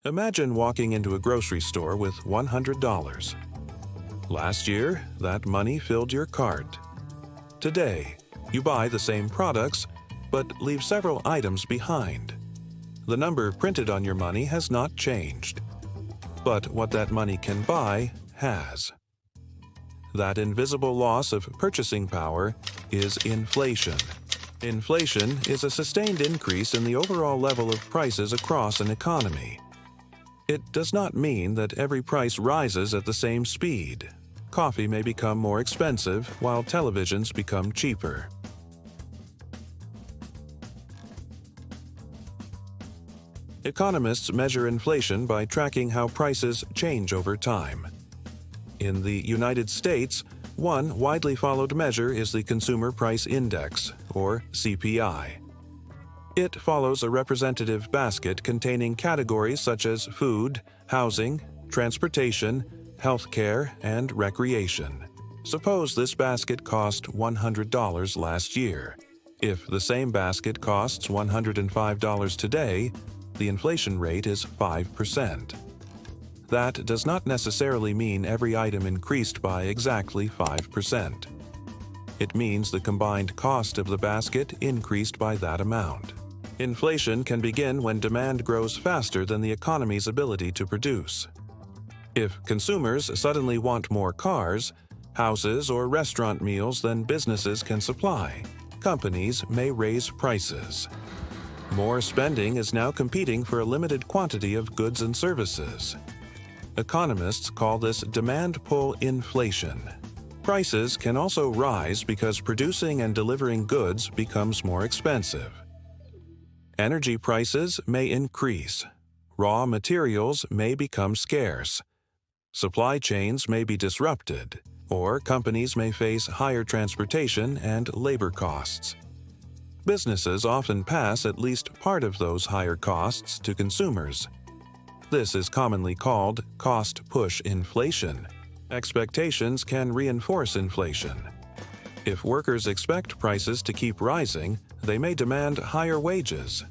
Imagine walking into a grocery store with $100. Last year, that money filled your cart. Today, you buy the same products, but leave several items behind. The number printed on your money has not changed, but what that money can buy has. That invisible loss of purchasing power is inflation. Inflation is a sustained increase in the overall level of prices across an economy. It does not mean that every price rises at the same speed. Coffee may become more expensive while televisions become cheaper. Economists measure inflation by tracking how prices change over time. In the United States, one widely followed measure is the Consumer Price Index, or CPI. It follows a representative basket containing categories such as food, housing, transportation, healthcare, and recreation. Suppose this basket cost $100 last year. If the same basket costs $105 today, the inflation rate is 5%. That does not necessarily mean every item increased by exactly 5%. It means the combined cost of the basket increased by that amount. Inflation can begin when demand grows faster than the economy's ability to produce. If consumers suddenly want more cars, houses, or restaurant meals than businesses can supply, companies may raise prices. More spending is now competing for a limited quantity of goods and services. Economists call this demand pull inflation. Prices can also rise because producing and delivering goods becomes more expensive. Energy prices may increase. Raw materials may become scarce. Supply chains may be disrupted, or companies may face higher transportation and labor costs. Businesses often pass at least part of those higher costs to consumers. This is commonly called cost-push inflation. Expectations can reinforce inflation. If workers expect prices to keep rising, they may demand higher wages.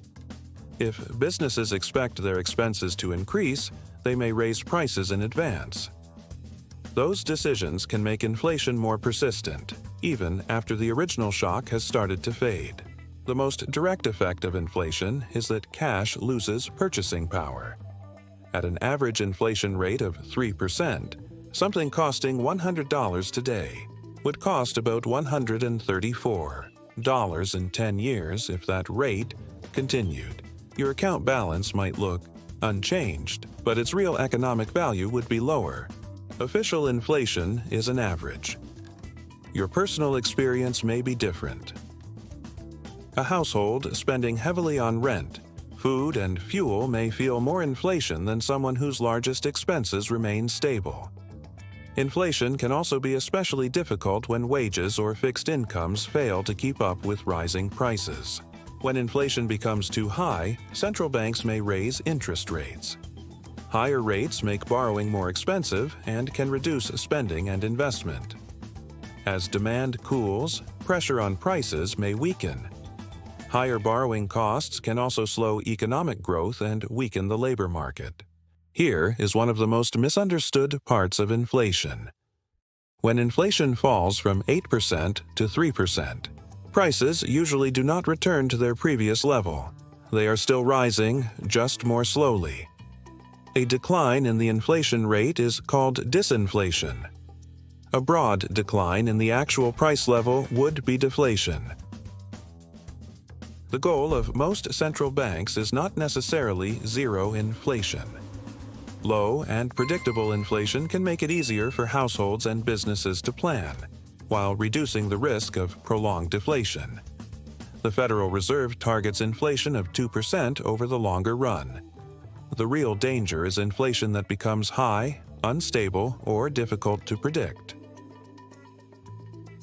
If businesses expect their expenses to increase, they may raise prices in advance. Those decisions can make inflation more persistent, even after the original shock has started to fade. The most direct effect of inflation is that cash loses purchasing power. At an average inflation rate of 3%, something costing $100 today would cost about $134 in 10 years if that rate continued. Your account balance might look unchanged, but its real economic value would be lower. Official inflation is an average. Your personal experience may be different. A household spending heavily on rent, food, and fuel may feel more inflation than someone whose largest expenses remain stable. Inflation can also be especially difficult when wages or fixed incomes fail to keep up with rising prices. When inflation becomes too high, central banks may raise interest rates. Higher rates make borrowing more expensive and can reduce spending and investment. As demand cools, pressure on prices may weaken. Higher borrowing costs can also slow economic growth and weaken the labor market. Here is one of the most misunderstood parts of inflation. When inflation falls from 8% to 3%, prices usually do not return to their previous level. They are still rising, just more slowly. A decline in the inflation rate is called disinflation. A broad decline in the actual price level would be deflation. The goal of most central banks is not necessarily zero inflation. Low and predictable inflation can make it easier for households and businesses to plan, while reducing the risk of prolonged deflation. The Federal Reserve targets inflation of 2% over the longer run. The real danger is inflation that becomes high, unstable, or difficult to predict.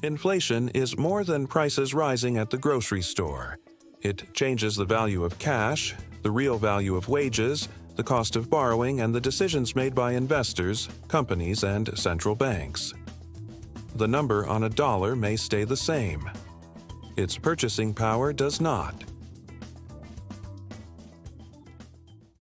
Inflation is more than prices rising at the grocery store. It changes the value of cash, the real value of wages, the cost of borrowing, and the decisions made by investors, companies, and central banks. The number on a dollar may stay the same. Its purchasing power does not.